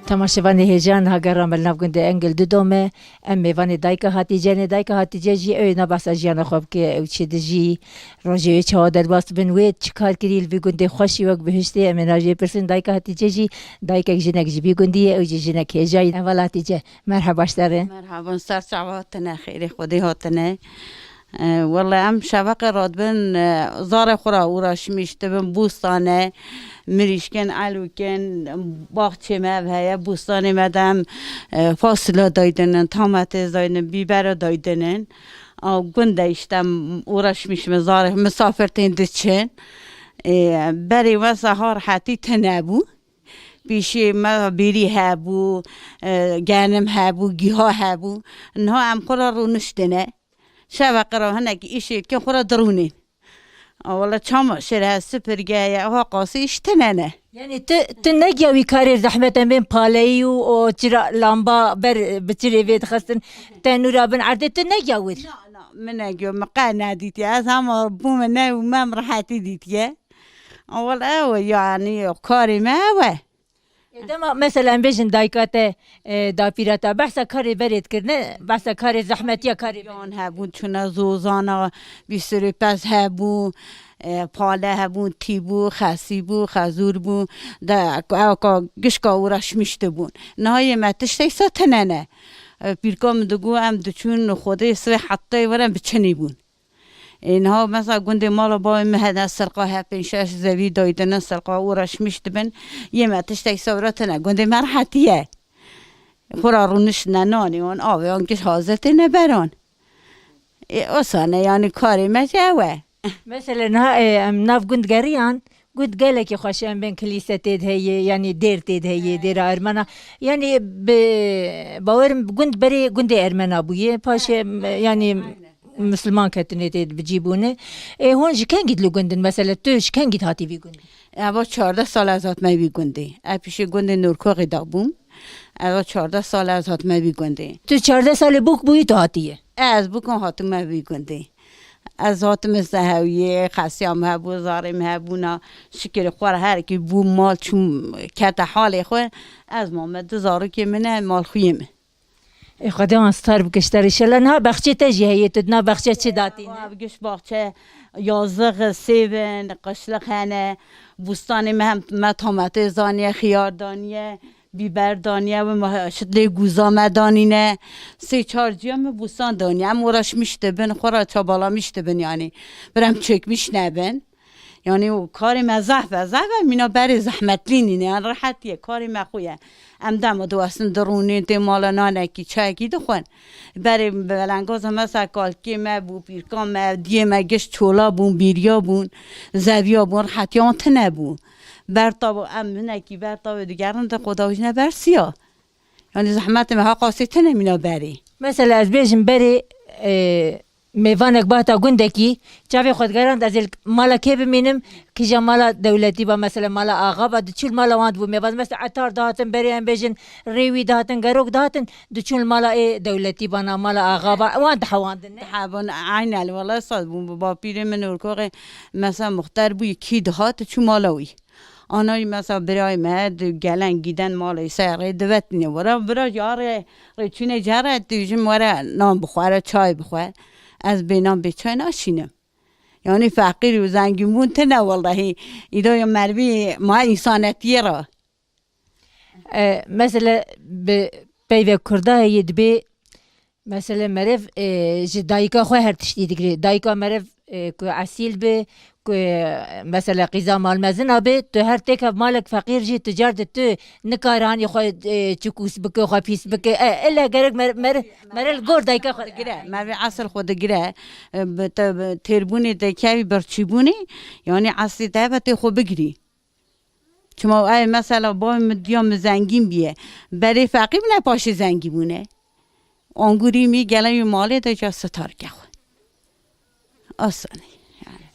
تماشاوان هیجان ها گرام نافگنده انگل دودومه ام میوان دایکا هاتیجه جی اوی نباس اجیان خواب که او چه دجی راجعه چه در باست بنوید چکار کریل بگنده خوشی وقت بهشته ام راجعه پرسن دایکا هاتیجه جی دایکا جنگ جی بگندی او جی جنگ هیجای اول هاتیجه مرحبا شتره مرحبا سر سعواتنا خیلی خودی هاتنه والله ام شبق رادبن زار خورا اوراش میشته بن بوستانه مریشکن علوکن باغچه مبهیه بوستانه مدام فاصله دایدنن تامت زاین بیبر دایدنن او گنده اشتم اوراش میشم زار مسافر تندچن بری و سهار حتی تنبو بیشی ما بیری هبو گنم هبو گیاه هبو نه ام خورا رو نشتنه شبق را هنگ ایشی که خورا درونین اولا چام شره سپرگه ها قاسی اشتننه یعنی تو نگیوی کاری زحمت بین پالی و چرا لامبا بر بچری وید خستن تنورا بن عرضه تو نگیوی نه من نگیو مقا ندیتی از هم بوم نه و من راحتی دیتیه اولا او یعنی کاری ما اوه دما مثلا بیشن دایکات دا پیراتا بحث کاری برید کرنه بحث کاری زحمتی کاری یان هبون چون زوزانا بیسری پس هبون پاله هبون تیبو خسیبو خزور بو دا اوکا گشکا ورش میشته بون نهای متشتی ساتننه پیرکام دگو هم دچون خوده سر حتی ورم بچنی بون اینها مثلا گنده مالا با مهد سرقا هپنشش زوی دایدن سرقا ورش میشته بن یه متشتی سوراتنه گنده مرحتیه خورا رونش ننانی اون آوه آنکش حاضرت نبران اصانه یعنی کاری مجاوه مثلا ها ناف گندگریان گود گله که خوشم بین کلیسه تید هیه یعنی دیر تید هیه دیر ارمنا یعنی باورم گند بری گند ارمنا بویه پاش یعنی مسلمان کتنه تید بجیبونه هون جکن گید لو گندن مثلا تو جکن گید هاتی بی گندن اوا 14 سال از هات می بی گنده اپیش گند نورکوغی دابوم اوا 14 سال از هات می بی گنده تو 14 سال بوک بویی تو هاتیه از بکن هاتم می بی گنده از هاتم سهویه خسیام هبو زارم هبونا شکر خور هر کی بو مال چون کت حال خو از محمد زارو که منه مال خویم خدا استار بکشتری شلن ها بخچه تجی هیه تو نه بخچه چه داتی نه بگش باغچه یازق سیون قشلق هنه بوستان مهم متامت زانیه خیار دانیه بیبر دانیه و شدلی گوزا مدانینه 3-4 جیم بوستان دانیه هم وراش میشته بن خورا چابالا میشته بن یعنی برم چک میشنه بن یعنی و کاری مزحف مینا بری زحمت لینینه یعنی راحتیه کاری مخویه ام دم دو اصلا درونی دی مالا نانکی چایکی دخون بری بلنگاز مثلا کالکی ما بو پیرکان ما دیه ما گشت چولا بون بیریا بون زویا بون راحتیان تنه بون برطاب ام نکی برطاب دیگران ده خداویش نبرسیا یعنی زحمت ما ها قاسی تنه مینا بری مثلا از بیشم بری میوانک باتا گندکی چاوی خودگران از مالا که ببینم که جا مالا دولتی با مثلا مالا آقا با دچول مالا واند بو میوان مثلا عطار دهاتن بری هم بیشن ریوی دهاتن گروک دهاتن دچول مالا دولتی با مالا آقا با واند حواندن نه حوان عین والله صاد بون با پیر من ورکوق مثلا مختار بو کی دهات چو مالاوی آنایی مثلا برای مد گلن گیدن مال سر دوت نه برای یار رچونه جره دیجم ورا نام بخوره چای بخوره از بینام به چای نشینم یعنی فقیر و زنگیمون نه والله ایدا مروی ما انسانیتی را مثلا به کرده ید به مثلا مرف دایکا خو هر تشتی دیگه دایکا مرف که اصیل به که مثلا قیزا مال مزنا به تو هر تک مالک فقیر جی تجارت تو نکارانی خو چکوس بک خو پیس بک الا گرگ مر گور دایکا خو گره مروی اصل خود گره تربونی دکوی برچیبونی یعنی اصلی دعوت خو بگیری چما ای مثلا با مدیام زنگین بیه برای فقیر نپاش زنگی بونه انگوری می گلای ماله دا جا ستار که خو آسانه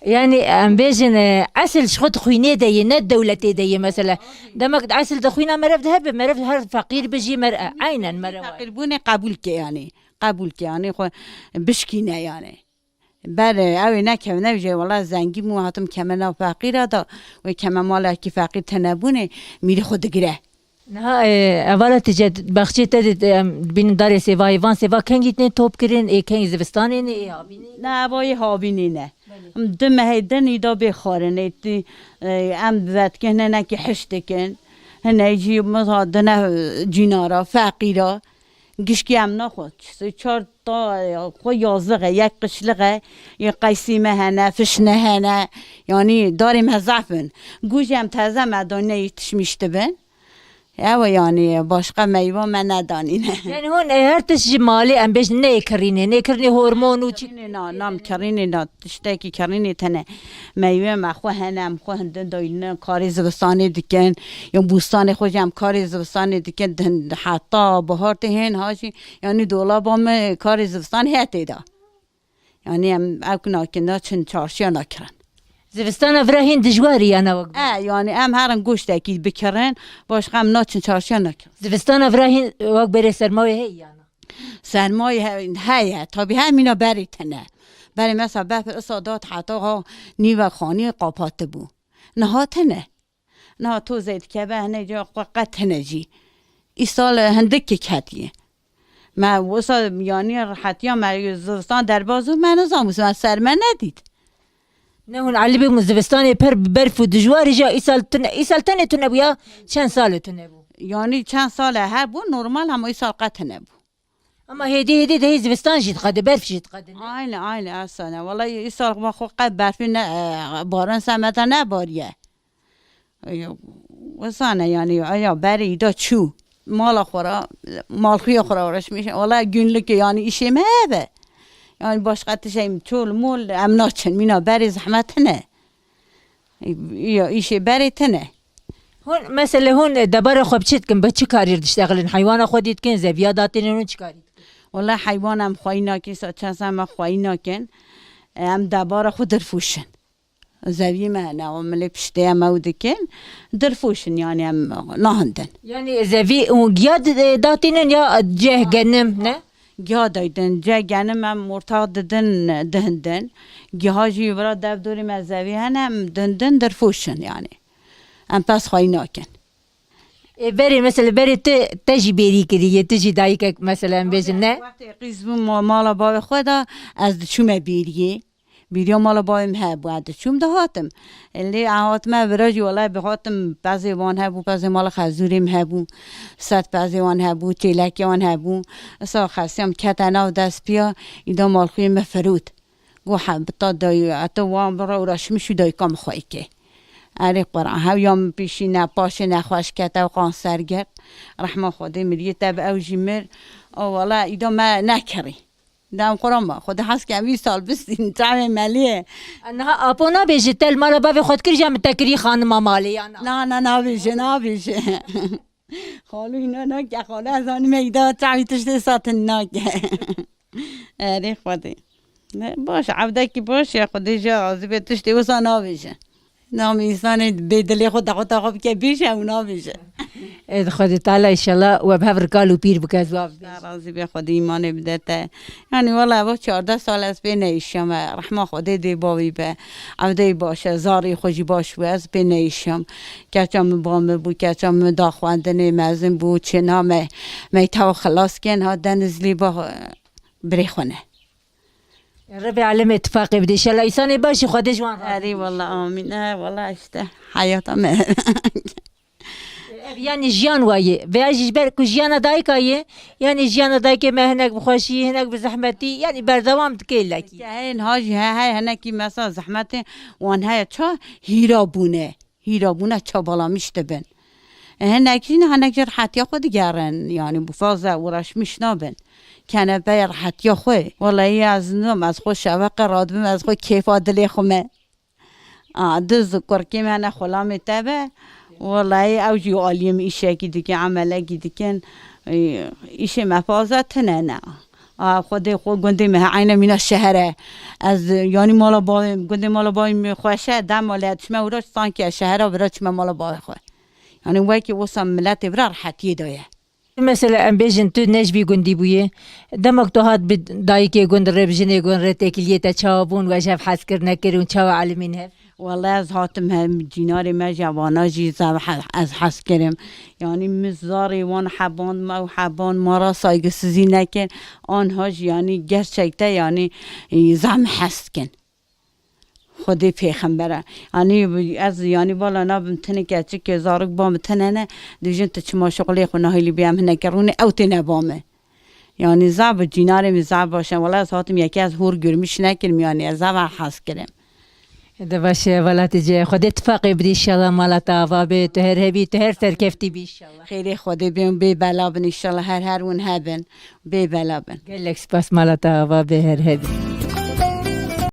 يعني ام بيجن اصل شخط خوينه دي نه دولتي دي مثلا دمك اصل دخوينا مرف هر فقير بجي مرأة عينا مرأة فقیر بونه قبول که یعنی خو بشکینه یعنی بله اوی نکم نویجه والله زنگی مو هاتم کمنا فقیر دا و کم مالا کی فقیر تنبونه میری خود گره نه اولا تجد بخشی تد بین داره سوا ایوان سوا کنگیت نه توپ کرین ای کنگ زوستانی نه ای آبینی نه وای هاوینی نه دم هیدن ایدا بخارن ایتی ام ذات کنه نه که حشت کن هنه جی مزادنه جینارا فقیرا گشکی ام نخود چهار تا خو یازقه یک قشلقه یک قیسیمه هنه فشنه هنه یعنی داریم هزعفن گوشی هم تازه مدانه ایتش میشته بن او یعنی باشقه میوه من ندانینه یعنی هون هر تش مالی ام بیش نه کرینه هورمون و چی نه نام کرینه نه تشتکی کرینه تنه میوه مخو هنم خو هندن داینه کاری زبستانی دیکن یا بوستان خوشم کاری زبستانی دیکن حتی بهار تهین هاشی یعنی دولابام کاری زبستان هاتی دا یعنی ام او ناکنه چند چارشیا نکرن زوستان افراهین دجواری یا وقت یعنی ام هرن گوشت اکی بکرن باش غم ناچن چارشیا نکرن زوستان افراهین وقت بره سرمایه هی یا سرمایه هیه تا به همینا بری تنه بری مثلا بفر اصادات حتی ها نیو خانی قاپات بو نه تنه نه تو زید که به هنه جا قد تنه جی ای سال هندک کتیه ما وصا یعنی راحتی ها زوستان در بازو من زاموس من سرمه ندید نه هون علی بگم زوستان پر برف و دجواری جا ای سال تنه تونه بیا چند سال تونه بو یعنی چند سال هر بو نورمال هم ای سال قد تنه بو اما هدی ده زوستان جید قد برف جید قد آینه اصلا والله ای سال ما خو قد برفی نه باران سمتا نباریه وسانه یعنی آیا بری دا چو مال خورا مالخی خورا ورش میشه والله günlük yani işim هبه yani başka تشیم چول مول امناچن مینا بری زحمت نه یا ایشه بری تنه هون مثلا هون دبر خوب چیت کن بچی کاری تشتغلین حیوان خودیت کن زویاداتین اون چی کاری والله حیوانم خواهی ناکن ساچنس هم خواهی ناکن هم دبار خود درفوشن زوی من عملی پشته هم او دکن درفوشن یعنی هم نهندن یعنی زوی اون گیاد داتینن یا جه گنم نه گیا دایدن جه گنم هم مرتاق ددن دهندن گیا جی برا دب دوری مزوی هم دهندن درفوشن یعنی هم پس خواهی ناکن بری مثلا بری تجی بری کردی تجی دایی که مثلا بیشتر نه وقتی قیزم مالا بای خدا از چوم بیری مالا بایم هب و چوم دهاتم اللي عهاتم براجی ولی بهاتم بعضی وان هبو بعضی مال خزوریم هبو صد بعضی وان هبو تیلکی وان هبو اصلا خاصیم کتنا و دست بیا ایدا مال خوی مفرود گو حب تا دای اتو وان برا ورشمیشو دای کام خواهی که اری قرآن ها یام پیشی نپاش نخواش کتا و قانسرگر رحمه خدا مریه تب او جمر او والا ایدا ما نکری دام قرآن ما خدا حس که امی سال بستین تعمل ملیه انها اپونا بیجی تل مالا باوی خود کری جام تکری خانم مالی یا نه بیشه خالو اینا نکه خالو از آن میدا تعمی تشت ساتن نکه اری خدا باش عبده کی باش یا خدا جا عذبه تشتی وسا نبیشه نام انسان بدلی خود خوب که بیشه اونا بیشه خدا تعالی انشالله و به هر کالو پیر بکز و راضی به خدا ایمان بدته یعنی والا با 14 سال از بین ایشم رحمه خدا دی باوی به عبده باشه زاری خوشی باش و از بین ایشم کچام بام بو کچام داخواندن مزن بو چنامه میتاو خلاص کن ها دنزلی با بری خونه رب علم اتفاقی بده انشالله ایسانی باشی خودش وان اری والله آمین والله اشته حیاتم یعنی جیان وایه و اجیش بر کو جیان دای کایه یعنی جیان دای که مهنک بخوشی هنک بزحمتی یعنی بردوام تکیل لکی که این هاجی های هنکی مثلا زحمت وان های چا هیرا بونه چا بالا میشته بن هنکی نه هنک جر حتی خود گرن یعنی بفازه ورش میشنابن کنه بیر حتی خوی والله از نم از خود شوق رادبم از خود کیف آدلی خومه دز کرکی من خلام تبه والله اوجی عالیم ایشه کی دیگه عمله کی دیگه ایشه مفازت نه خود گنده مه عین مینا شهره از یعنی مالا با گنده مالا با خوشه دم مالت شما وراش سانکی شهره وراش شما مالا با خو یعنی وای که وسم ملت برا راحتی دایه مثلا ام بیجن تو نجبی گندی بویه دمک تو هات بد دای که گند رب جنه گند رت کلیه تا چابون و شف حس کر نکرون چاو علمین هف والله از هاتم هم جینار ما جوانا جیزا از حس کرم یعنی مزاری وان حبان ما و حبان ما را سایگ سزی نکن آنها یعنی گرچکته یعنی زم حس کن خودی پیغمبره یعنی از یعنی بالا نبتنه که چی که زارک بام تنه نه دیجن تا چما شغلی خو نهیلی بیام نکرونه او تنه بامه یعنی زب جینار می زب باشن والله از هاتم یکی از هور گرمیش نکرم یعنی از زب حس کرم ده باشه ولات جه خود اتفاقی بدی انشالله مالت آوا به تو هر هبی تو هر ترکفتی بی انشالله خیلی خودی بیم بی بلا بن انشالله هر اون هبن بی بلا بن گلک سپاس مالت آوا به هر هبی